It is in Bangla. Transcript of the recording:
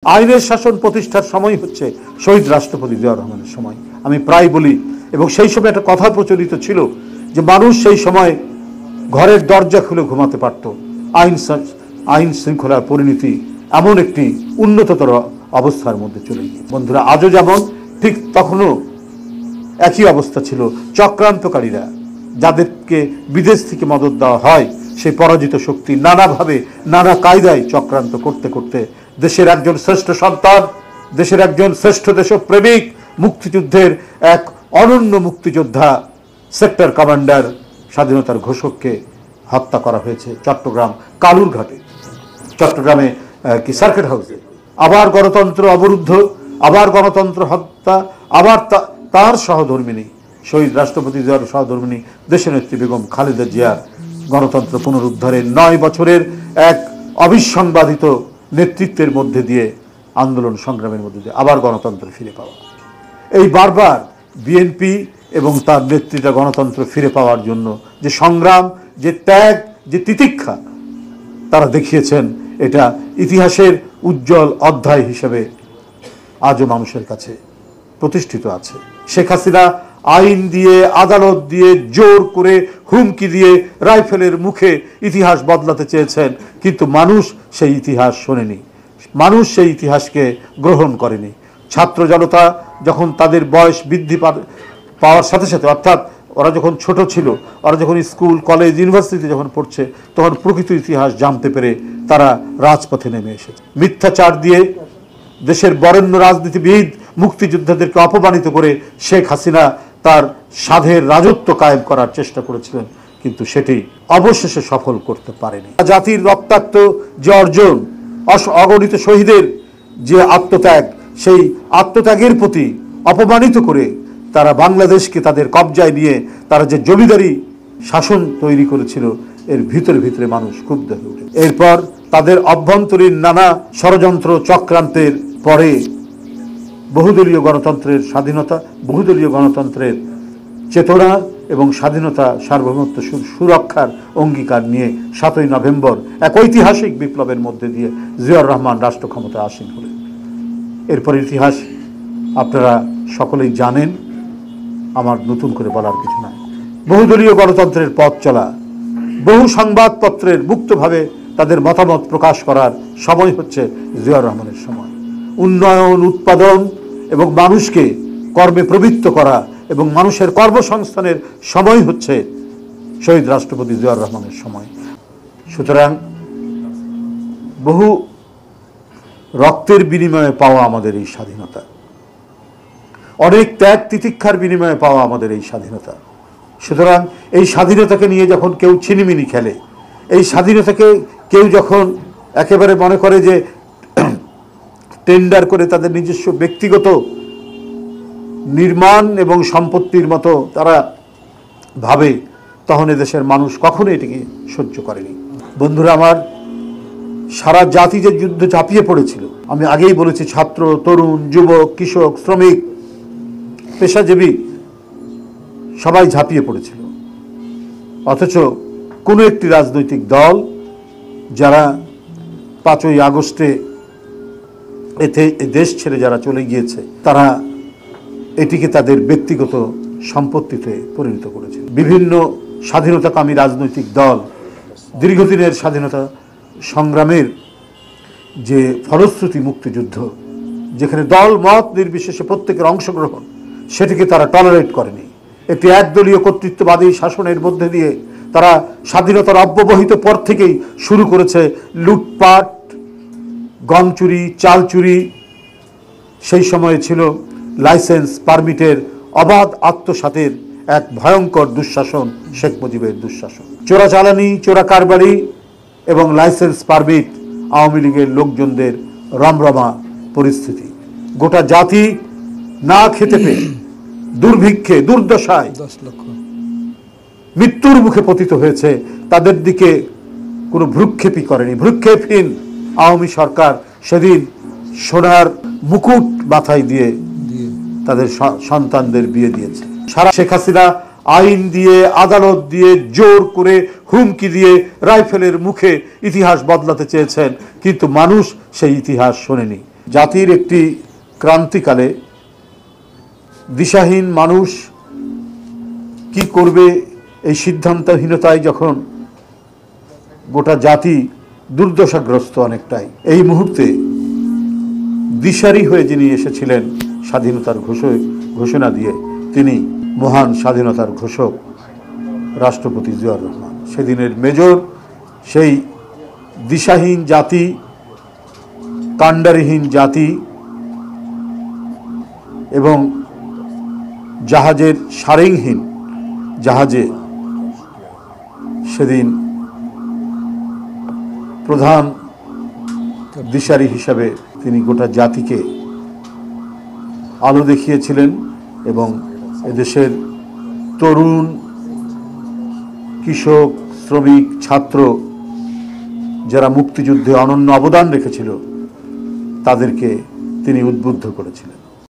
আইনের শাসন প্রতিষ্ঠার সময় হচ্ছে শহীদ রাষ্ট্রপতি জিয়াউর রহমানের সময়। আমি প্রায় বলি, এবং সেই সময় একটা কথা প্রচলিত ছিল যে মানুষ সেই সময় ঘরের দরজা খুলে ঘুমাতে পারত। আইন শৃঙ্খলার পরিণতি এমন একটি উন্নততর অবস্থার মধ্যে চলে গিয়ে, বন্ধুরা, আজও যেমন ঠিক তখনও একই অবস্থা ছিল। চক্রান্তকারীরা, যাদেরকে বিদেশ থেকে মদদ দেওয়া হয়, সেই পরাজিত শক্তি নানাভাবে নানা কায়দায় চক্রান্ত করতে করতে দেশের একজন শ্রেষ্ঠ সন্তান, দেশের একজন শ্রেষ্ঠ দেশপ্রেমিক, মুক্তিযুদ্ধের এক অনন্য মুক্তিযোদ্ধা, সেক্টর কমান্ডার, স্বাধীনতার ঘোষককে হত্যা করা হয়েছে চট্টগ্রাম কালুরঘাটে, চট্টগ্রামে সার্কিট হাউসে। আবার গণতন্ত্র অবরুদ্ধ, আবার গণতন্ত্র হত্যা, আবার তার সহধর্মিনী শহীদ রাষ্ট্রপতি জিয়ার সহধর্মিনী দেশনেত্রী বেগম খালেদা জিয়ার গণতন্ত্র পুনরুদ্ধারের 9 বছরের এক অবিসংবাদিত নেতৃত্বের মধ্যে দিয়ে, আন্দোলন সংগ্রামের মধ্যে দিয়ে আবার গণতন্ত্র ফিরে পাওয়া। এই বারবার বিএনপি এবং তার নেতৃত্বে গণতন্ত্র ফিরে পাওয়ার জন্য যে সংগ্রাম, যে ত্যাগ, যে তিতিক্ষা তারা দেখিয়েছেন, এটা ইতিহাসের উজ্জ্বল অধ্যায় হিসেবে আজও মানুষের কাছে প্রতিষ্ঠিত আছে। শেখ হাসিনা আইন দিয়ে, আদালত দিয়ে, জোর করে, হুমকি দিয়ে, রাইফেলের মুখে ইতিহাস বদলাতে চেয়েছেন, কিন্তু মানুষ সেই ইতিহাস শোনেনি, মানুষ সেই ইতিহাসকে গ্রহণ করেনি। ছাত্র জনতা যখন তাদের বয়স বৃদ্ধি পাওয়ার সাথে সাথে, অর্থাৎ ওরা যখন ছোট ছিল, ওরা যখন স্কুল, কলেজ, ইউনিভার্সিটিতে যখন পড়ছে, তখন প্রকৃত ইতিহাস জানতে পেরে তারা রাজপথে নেমে এসেছে। মিথ্যাচার দিয়ে দেশের বরেণ্য রাজনীতিবিদ, মুক্তিযোদ্ধাদেরকে অপমানিত করে শেখ হাসিনা তার সাধের রাজত্ব কায়েম করার চেষ্টা করেছিলেন, কিন্তু সেটি অবশেষে সফল করতে পারেনি। জাতির রক্তাক্ত যে অর্জন, অগণিত শহীদের যে আত্মত্যাগ, সেই আত্মত্যাগের প্রতি অপমানিত করে তারা বাংলাদেশকে তাদের কবজায় নিয়ে তারা যে জমিদারি শাসন তৈরি করেছিল, এর ভিতরে ভিতরে মানুষ ক্ষুব্ধ হয়ে ওঠে। এরপর তাদের অভ্যন্তরীণ নানা ষড়যন্ত্র চক্রান্তের পরে বহুদলীয় গণতন্ত্রের স্বাধীনতা, বহুদলীয় গণতন্ত্রের চেতনা এবং স্বাধীনতা, সার্বভৌমত্ব সুরক্ষার অঙ্গীকার নিয়ে 7ই নভেম্বর এক ঐতিহাসিক বিপ্লবের মধ্যে দিয়ে জিয়াউর রহমান রাষ্ট্র ক্ষমতায় আসীন হলেন। এরপর ইতিহাস আপনারা সকলেই জানেন, আমার নতুন করে বলার কিছু নাই। বহুদলীয় গণতন্ত্রের পথ চলা, বহু সংবাদপত্রের মুক্তভাবে তাদের মতামত প্রকাশ করার সময় হচ্ছে জিয়াউর রহমানের সময়। উন্নয়ন, উৎপাদন এবং মানুষকে কর্মে প্রবৃত্ত করা এবং মানুষের কর্মসংস্থানের সময় হচ্ছে শহীদ রাষ্ট্রপতি জিয়াউর রহমানের সময়। সুতরাং বহু রক্তের বিনিময়ে পাওয়া আমাদের এই স্বাধীনতা, অনেক ত্যাগ তিতিক্ষার বিনিময়ে পাওয়া আমাদের এই স্বাধীনতা। সুতরাং এই স্বাধীনতাকে নিয়ে যখন কেউ ছিনিমিনি খেলে, এই স্বাধীনতাকে কেউ যখন একেবারে মনে করে যে টেন্ডার করে তাদের নিজস্ব ব্যক্তিগত নির্মাণ এবং সম্পত্তির মতো তারা ভাবে, তখন এদেশের মানুষ কখনো এটিকে সহ্য করেনি। বন্ধুরা আমার, সারা জাতি যে যুদ্ধ ঝাঁপিয়ে পড়েছিল, আমি আগেই বলেছি, ছাত্র, তরুণ, যুবক, কৃষক, শ্রমিক, পেশাজীবী সবাই ঝাঁপিয়ে পড়েছিল। অথচ কোনো একটি রাজনৈতিক দল, যারা 5ই আগস্টে দেশ ছেড়ে যারা চলে গিয়েছে, তারা এটিকে তাদের ব্যক্তিগত সম্পত্তিতে পরিণত করেছে। বিভিন্ন স্বাধীনতাকামী রাজনৈতিক দল দীর্ঘদিনের স্বাধীনতা সংগ্রামের যে ফলশ্রুতি মুক্তিযুদ্ধ, যেখানে দল মত নির্বিশেষে প্রত্যেকের অংশগ্রহণ, সেটিকে তারা টলারেট করেনি। একটি একদলীয় কর্তৃত্ববাদী শাসনের মধ্যে দিয়ে তারা স্বাধীনতার অব্যবহিত পর থেকেই শুরু করেছে লুটপাট, গম চুরি, চাল চুরি। সেই সময়ে ছিল লাইসেন্স পারমিটের অবাধ আত্মসাতের এক ভয়ঙ্কর দুঃশাসন, শেখ মুজিবের দুঃশাসন। চোরাচালানি, চোরা কারবারি এবং লাইসেন্স পারমিট, আওয়ামী লীগের লোকজনদের রমরমা পরিস্থিতি। গোটা জাতি না খেতে পেয়ে, দুর্ভিক্ষে, দুর্দশায়, 10 লক্ষ মৃত্যুর মুখে পতিত হয়েছে। তাদের দিকে কোনো ভ্রুক্ষেপই করেনি। ভ্রুক্ষেপহীন আওয়ামী সরকার সেদিন সোনার মুকুট মাথায় দিয়ে তাদের সন্তানদের বিয়ে দিয়েছে। সারা শেখ হাসিনা আইন দিয়ে, আদালত দিয়ে, জোর করে, হুমকি দিয়ে, রাইফেলের মুখে ইতিহাস বদলাতে চেয়েছেন, কিন্তু মানুষ সেই ইতিহাস শোনেনি। জাতির একটি ক্রান্তিকালে দিশাহীন মানুষ কি করবে এই সিদ্ধান্তহীনতায় যখন গোটা জাতি দুর্দশাগ্রস্ত অনেকটাই, এই মুহূর্তে দিশারি হয়ে যিনি এসেছিলেন স্বাধীনতার ঘোষণা দিয়ে, তিনি মহান স্বাধীনতার ঘোষক রাষ্ট্রপতি জিয়াউর রহমান। সেদিনের মেজর সেই দিশাহীন জাতি, কাণ্ডারিহীন জাতি এবং জাহাজের সারেংহীন জাহাজে সেদিন প্রধান দিশারি হিসাবে তিনি গোটা জাতিকে আলো দেখিয়েছিলেন এবং এদেশের তরুণ, কৃষক, শ্রমিক, ছাত্র যারা মুক্তিযুদ্ধে অনন্য অবদান রেখেছিল তাদেরকে তিনি উদ্বুদ্ধ করেছিলেন।